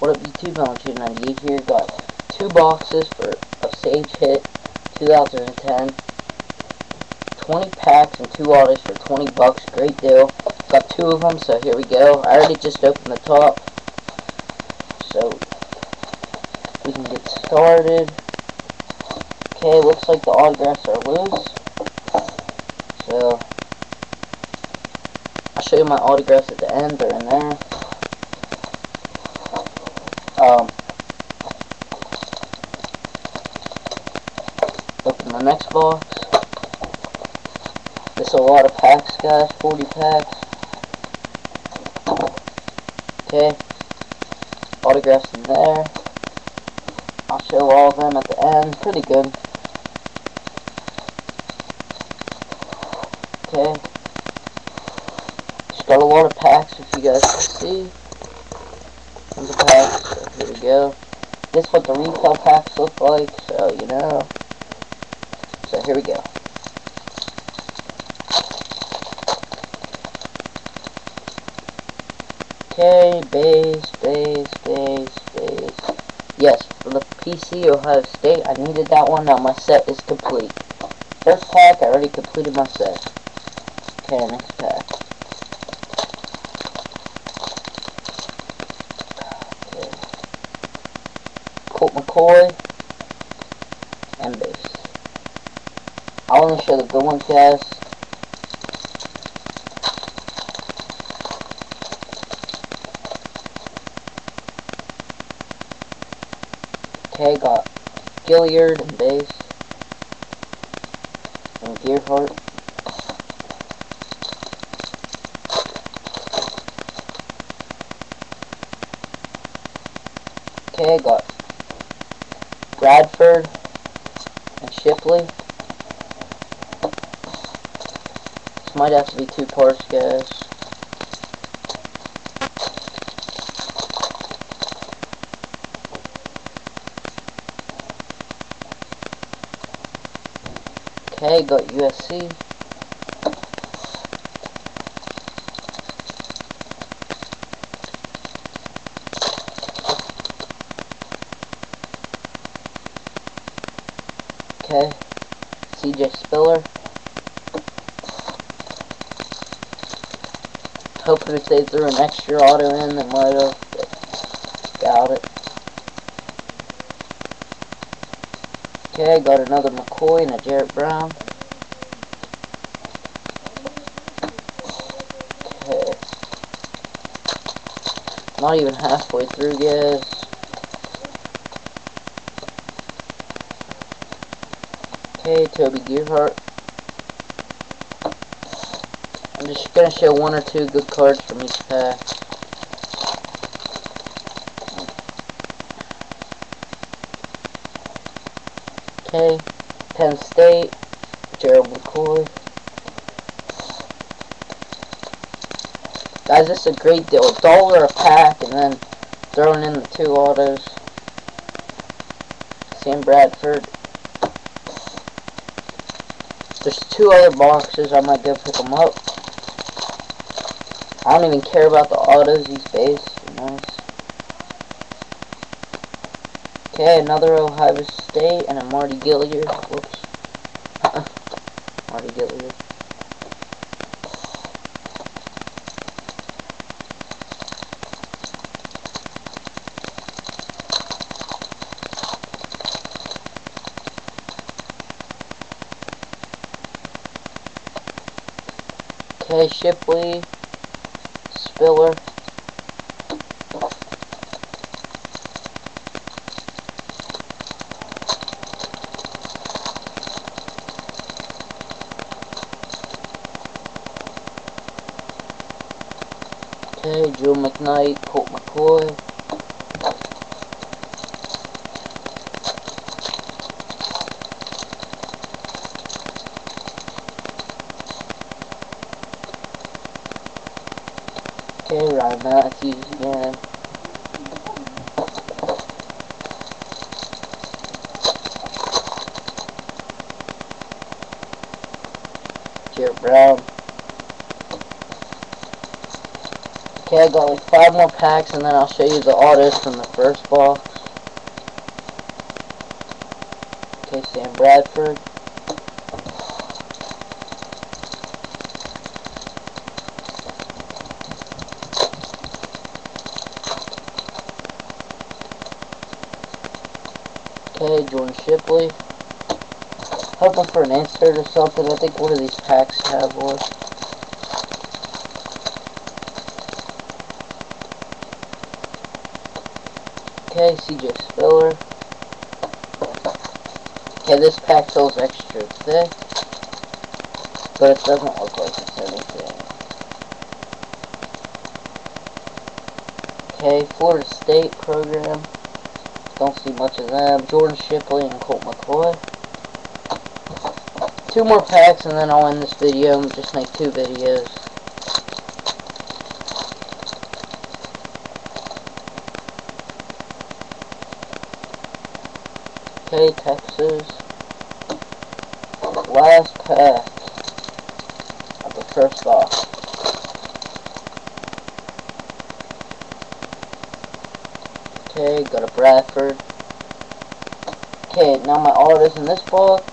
What up YouTube, Valentine98 here. Got 2 boxes of Sage Hit 2010. 20 packs and 2 autos for 20 bucks. Great deal. Got 2 of them, so here we go. I already just opened the top, so we can get started. Okay, looks like the autographs are loose. So I'll show you my autographs at the end. They're in there. Open the next box. There's a lot of packs, guys. 40 packs. Okay. Autographs in there. I'll show all of them at the end. Pretty good. Okay. Just got a lot of packs, if you guys can see. Tons of packs. So here we go. This is what the retail packs look like, so you know. So here we go. Okay, base. Yes, for the PC Ohio State, I needed that one. Now my set is complete. First pack, I already completed my set. Okay, next pack. Okay. Colt McCoy and base. I'll only show the good ones, guys. Okay, got Gilliard and base. And Gearhart. Okay, got Bradford and Shipley. This might have to be 2 parts, guys. Okay, got USC. Okay, CJ Spiller. Hoping if they threw an extra auto in, they might have, but got it. Okay, got another McCoy and a Jarrett Brown. Okay. Not even halfway through, guys. Okay, Toby Gearhart. I'm just going to show 1 or 2 good cards from each pack. Okay, Penn State, Gerald McCoy. Guys, this is a great deal. $1 a pack and then throwing in the 2 autos. Sam Bradford. There's 2 other boxes. I might go pick them up. I don't even care about the autos. These base. Nice. Okay, another Ohio State and a Mardy Gilliard. Whoops. Mardy Gilliard. Okay, Shipley, Spiller. Okay, Joe McKnight, Colt McCoy. Okay, Ryan Matthews again. Jarrett Brown. Okay, I got like 5 more packs, and then I'll show you the autos from the first box. Okay, Sam Bradford. Okay, Jordan Shipley. Hoping for an insert or something. I think one of these packs have one. Okay, CJ Spiller. Okay, this pack feels extra thick, but it doesn't look like it's anything. Okay, Florida State program. Don't see much of them. Jordan Shipley and Colt McCoy. 2 more packs and then I'll end this video and just make 2 videos. Okay, Texas. Last pack of the first box. Okay, got a Bradford. Okay, now my autos in this box.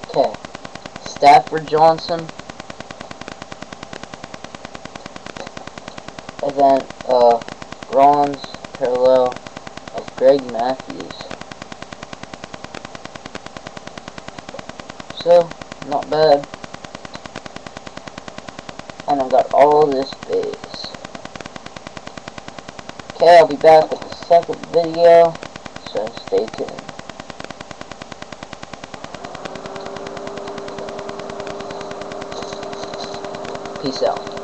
Okay, Stafford Johnson. And then, bronze parallel of Greg Matthews. So, not bad. And I got all this base. Okay, I'll be back with the second video, so stay tuned. Peace out.